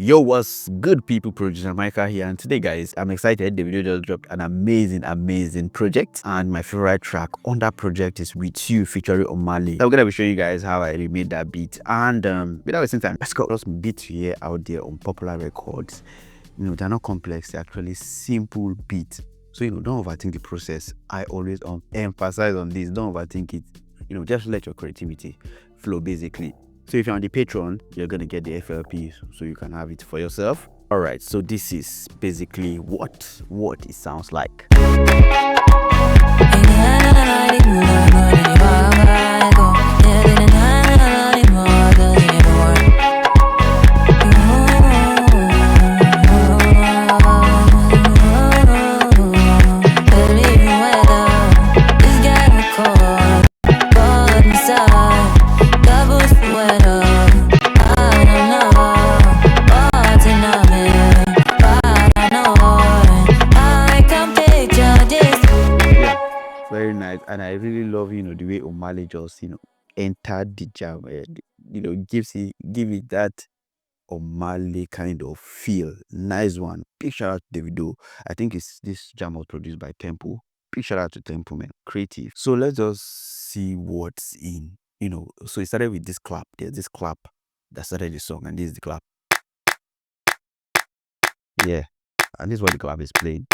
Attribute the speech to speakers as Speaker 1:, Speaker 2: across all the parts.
Speaker 1: Yo, what's good, people? Producer Mykah here, and today, guys, I'm excited. Davido just dropped an amazing project, and my favorite track on that project is "With You" featuring Omale. So I'm gonna be showing you guys how I remade that beat, and without wasting time, let's go. Just beats here out there on popular records. They're not complex; they're actually simple beats. So don't overthink the process. I always emphasize on this. Don't overthink it. Just let your creativity flow, basically. So if you're on the Patreon, you're gonna get the FLP, so you can have it for yourself. All right, so this is basically what it sounds like. Very nice, and I really love the way Omale just entered the jam, give it that Omale kind of feel. Nice one. Big shout out to Davido. I think this jam was produced by Tempo. Big shout out to Tempo, man. Creative. So let's just see what's in. So it started with this clap. There's this clap that started the song, and this is the clap. Yeah, and this is what the clap is playing.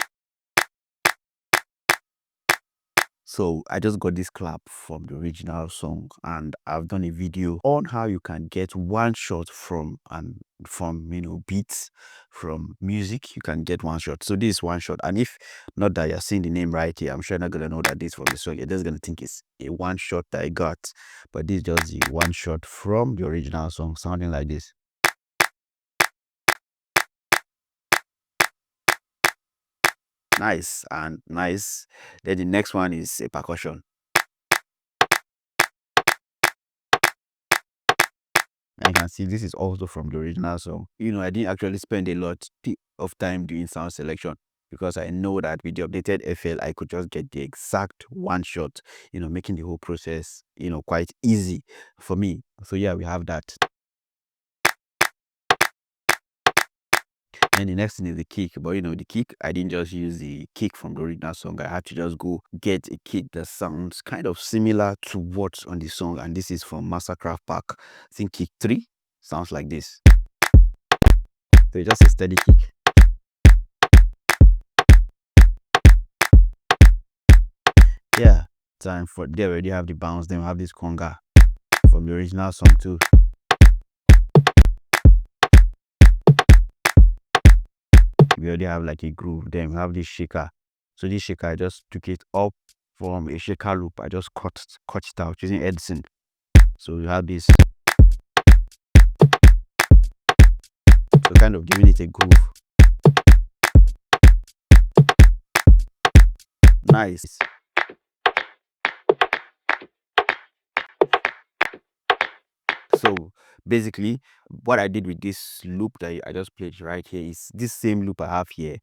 Speaker 1: So I just got this clap from the original song, and I've done a video on how you can get one shot from beats, from music. You can get one shot. So this is one shot, and if not that you're seeing the name right here, I'm sure you're not gonna know that this from the song. You're just gonna think it's a one shot that I got, but this is just the one shot from the original song, sounding like this. Nice and nice. Then the next one is a percussion. And you can see this is also from the original song. I didn't actually spend a lot of time doing sound selection, because I know that with the updated FL, I could just get the exact one shot, making the whole process, quite easy for me. So yeah, we have that. And the next thing is the kick. But the kick, I didn't just use the kick from the original song. I had to just go get a kick that sounds kind of similar to what's on the song. And this is from Mastercraft Pack. I think kick 3 sounds like this. So it's just a steady kick. Yeah, time for they already have the bounce. Then we have this conga from the original song too. We already have like a groove. Then we have this shaker. So this shaker, I just took it up from a shaker loop. I just cut it out using Edison. So we have this. So kind of giving it a groove. Nice. So basically, what I did with this loop that I just played right here is this same loop I have here.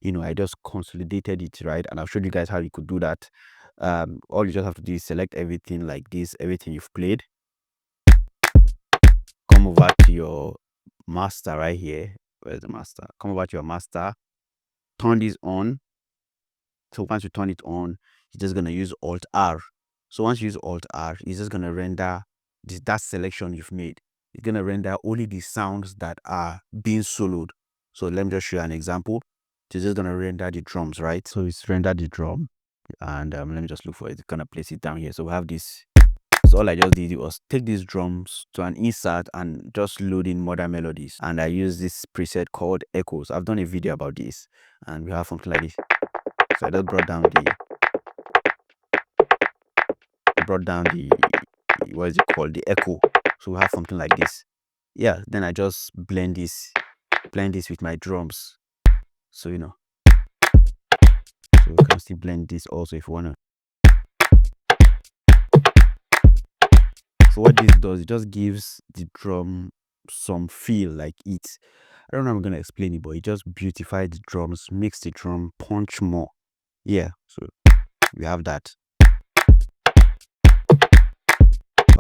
Speaker 1: I just consolidated it, right? And I've showed you guys how you could do that. All you just have to do is select everything like this, everything you've played. Come over to your master right here. Where's the master? Come over to your master. Turn this on. So once you turn it on, you're just gonna use Alt R. So once you use Alt R, it's just gonna render that selection you've made. It's gonna render only the sounds that are being soloed. So let me just show you an example. It's just gonna render the drums, right? So it's rendered the drum, and let me just look for it. It's gonna place it down here. So we have this. So all I just did was take these drums to an insert and just load in modern melodies. And I use this preset called Echoes. I've done a video about this, and we have something like this. So I just brought down the what is it called, the echo. So we have something like this. Yeah, then I just blend this with my drums. So so we can still blend this also if you wanna. So what this does, it just gives the drum some feel like it. I don't know how I'm gonna explain it, but it just beautifies the drums, makes the drum punch more. Yeah, so we have that.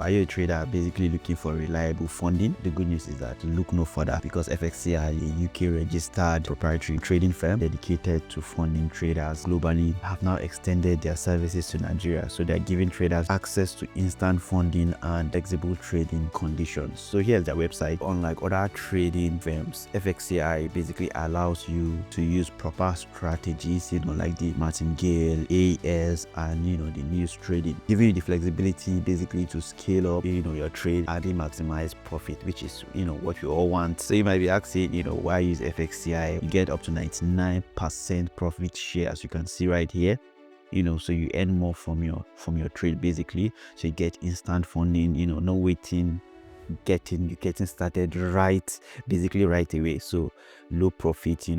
Speaker 1: Are you a trader basically looking for reliable funding? The good news is that look no further, because FXCI, a UK registered proprietary trading firm dedicated to funding traders globally, have now extended their services to Nigeria. So they're giving traders access to instant funding and flexible trading conditions. So here's their website. Unlike other trading firms, FXCI basically allows you to use proper strategies, like the martingale, AS, and the news trading, giving you the flexibility basically to scale up your trade and maximize profit, which is what we all want. So you might be asking, why use FXCI? You get up to 99% profit share, as you can see right here. So you earn more from your trade basically. So you get instant funding, no waiting, getting started right away. So low profit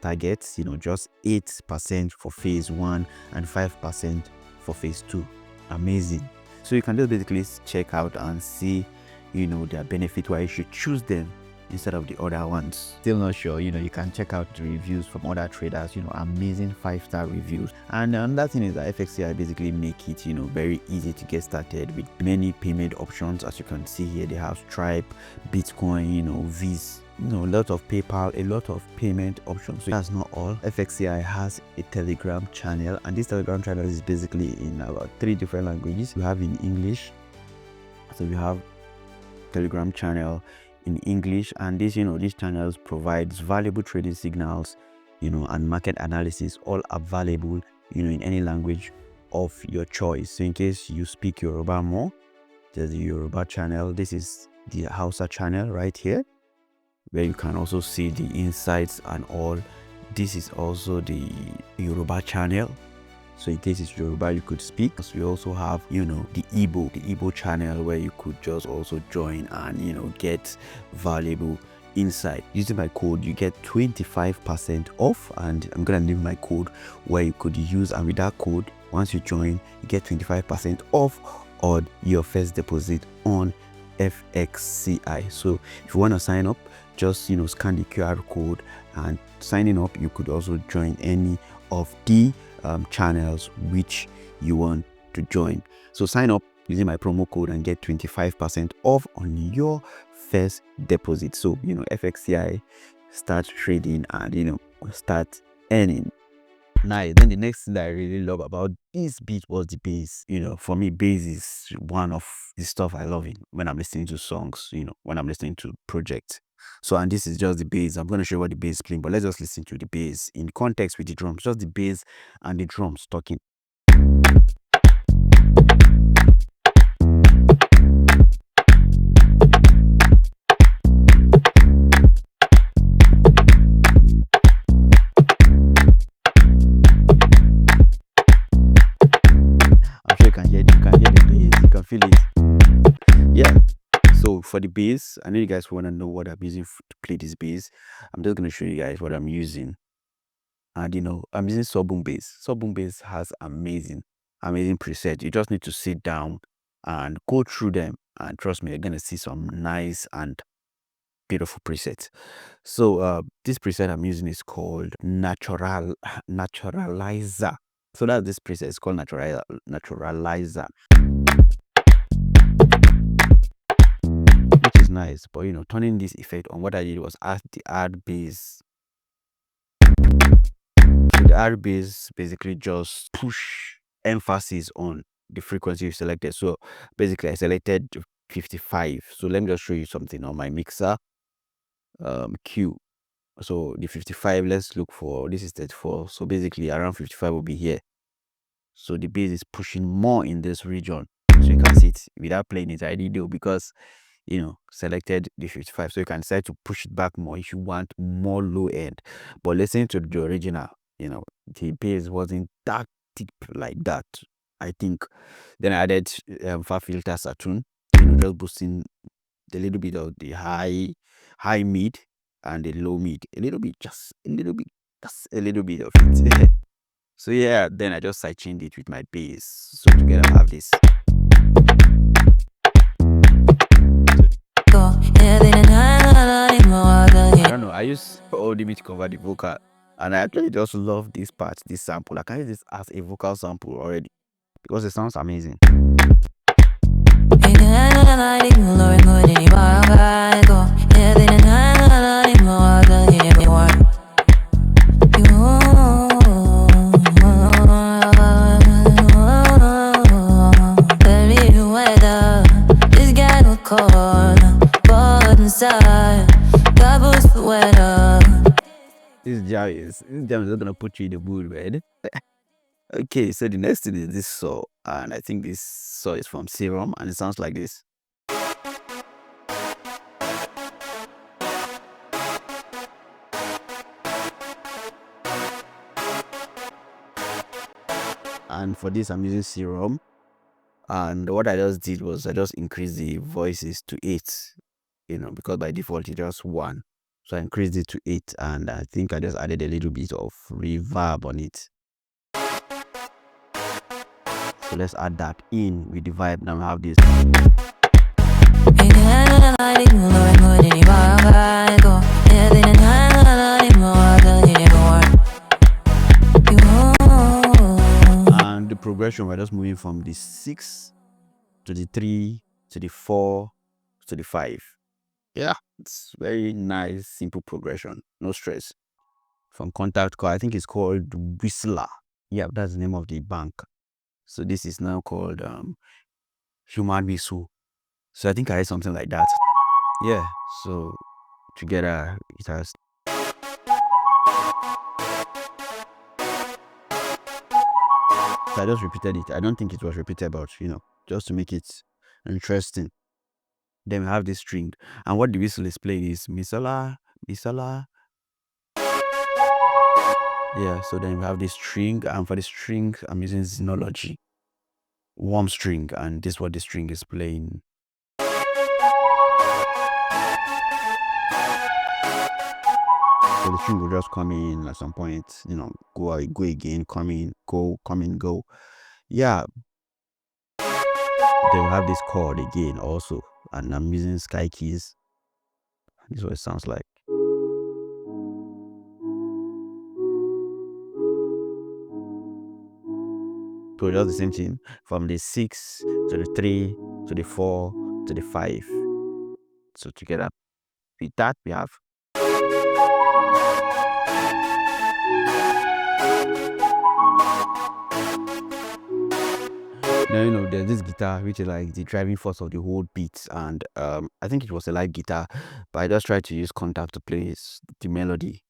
Speaker 1: targets, just 8% for phase 1 and 5% for phase 2. Amazing. So you can just basically check out and see their benefit, why you should choose them instead of the other ones. Still not sure, you can check out the reviews from other traders, amazing 5-star reviews. And another thing is that FXCI basically make it very easy to get started with many payment options. As you can see here, they have Stripe, Bitcoin, Viz, a lot of PayPal, a lot of payment options. So that's not all. FXCI has a Telegram channel, and this Telegram channel is basically in about 3 different languages. You have in English, so you have Telegram channel in English, and these channels provides valuable trading signals and market analysis, all available in any language of your choice. So in case you speak Yoruba more, there's the Yoruba channel. This is the Hausa channel right here, where you can also see the insights and all. This is also the Yoruba channel. So in case it's Yoruba, you could speak. So we also have, the Igbo channel, where you could just also join and, get valuable insight. Using my code, you get 25% off, and I'm going to leave my code where you could use. And with that code, once you join, you get 25% off on your first deposit on FXCI. So if you want to sign up, just, scan the QR code and signing up. You could also join any of the channels which you want to join. So sign up using my promo code and get 25% off on your first deposit. So FXCI, start trading and start earning. Nice. Then the next thing that I really love about this beat was the bass. For me, bass is one of the stuff I love when I'm listening to songs, when I'm listening to projects. So, and this is just the bass. I'm going to show you what the bass is playing, but let's just listen to the bass in context with the drums. Just the bass and the drums talking. I'm sure you can hear the bass. You can feel it. Yeah. So for the bass, I know you guys want to know what I'm using to play this bass. I'm just going to show you guys what I'm using. And I'm using Sawboom bass. Sawboom bass has amazing preset. You just need to sit down and go through them, and trust me, you're going to see some nice and beautiful presets. So this preset I'm using is called Naturalizer. So that's this preset. It's called Naturalizer, which is nice. But turning this effect on, what I did was add the add bass. So the add bass basically just push emphasis on the frequency you selected. So basically I selected 55. So let me just show you something on my mixer. Q. So the 55, let's look for, this is 34. So basically around 55 will be here. So the bass is pushing more in this region. So you can see it without playing it. I did do because selected the 55. So you can decide to push it back more if you want more low end. But listening to the original, the bass wasn't that deep like that, I think. Then I added far filter Saturn, just boosting a little bit of the high mid and the low mid, just a little bit of it. So yeah, then I just sidechained it with my bass. So together I have this. I don't know, I use ODB to cover the vocal, and I actually just love this part, this sample. I can use this as a vocal sample already because it sounds amazing. This jam is not gonna put you in the mood, man. Okay, so the next thing is this saw, and I think this saw is from Serum, and it sounds like this. And for this, I'm using Serum, and what I just did was I just increased the voices to 8, because by default it's just 1. So I increased it to 8, and I think I just added a little bit of reverb on it. So let's add that in with the vibe. Now we have this. And the progression, we're just moving from the 6 to the 3 to the 4 to the 5. Yeah, it's very nice, simple progression, no stress. From Contact Call, I think it's called Whistler. Yeah, that's the name of the bank. So this is now called Human Whistle. So I think I had something like that. Yeah, so together it has. So I just repeated it. I don't think it was repeated, but just to make it interesting. Then we have this string, and what the whistle is playing is misala, misala. Yeah, so then we have this string, and for the string I'm using Xenology warm string, and this is what the string is playing. So the string will just come in at some point, go out, go again, come in, go, come in, go. Yeah. Then we have this chord again also, and I'm using Sky Keys. This is what it sounds like. So just the same thing from the 6 to the 3 to the 4 to the 5. So together with that we have. Now there's this guitar which is like the driving force of the whole beat, and I think it was a live guitar, but I just tried to use Contact to play the melody.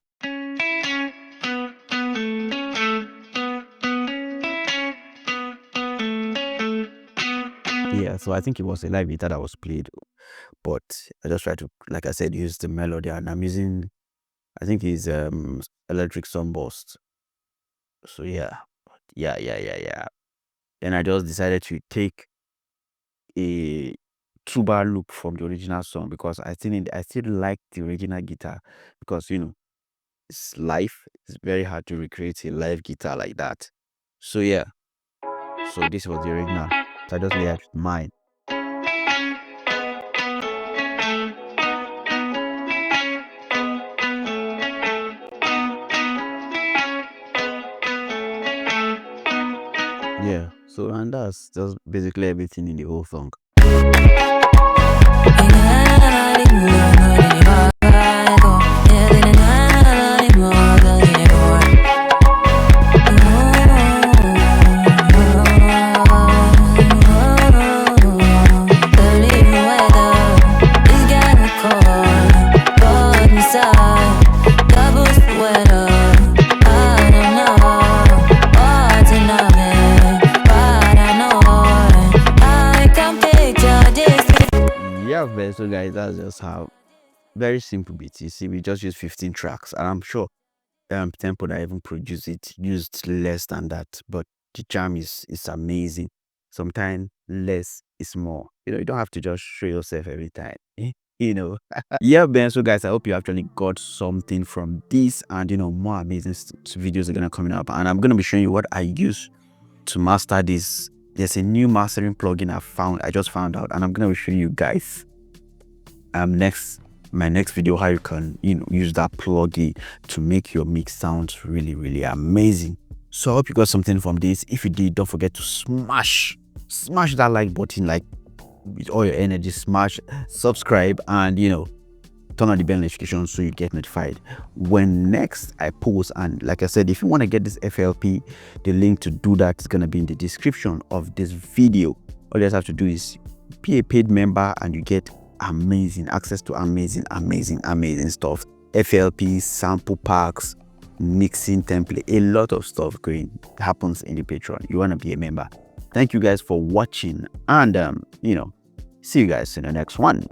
Speaker 1: Yeah, so I think it was a live guitar that was played, but I just tried to, like I said, use the melody, and I'm using, I think it's electric sunburst. So yeah. Then I just decided to take a 2-bar loop from the original song, because I still like the original guitar, because it's live. It's very hard to recreate a live guitar like that. So yeah, so this was the original, so I just made mine. Yeah, so and that's just basically everything in the whole song. So guys, that's just how very simple beats. You see, we just use 15 tracks, and I'm sure Tempo that even produced it used less than that, but the jam is amazing. Sometimes less is more. You don't have to just show yourself every time. Yeah, Ben. So guys, I hope you actually got something from this, and more amazing videos are gonna coming up, and I'm gonna be showing you what I use to master this. There's a new mastering plugin I just found out, and I'm gonna be showing you guys my next video how you can use that plugin to make your mix sound really, really amazing. So I hope you got something from this. If you did, don't forget to smash that like button, like with all your energy, smash subscribe, and turn on the bell notification so you get notified when next I post. And like I said, if you want to get this FLP, the link to do that is going to be in the description of this video. All you guys have to do is be a paid member and you get amazing access to amazing stuff. FLP, sample packs, mixing template, a lot of stuff happens in the Patreon. You want to be a member. Thank you guys for watching, and see you guys in the next one.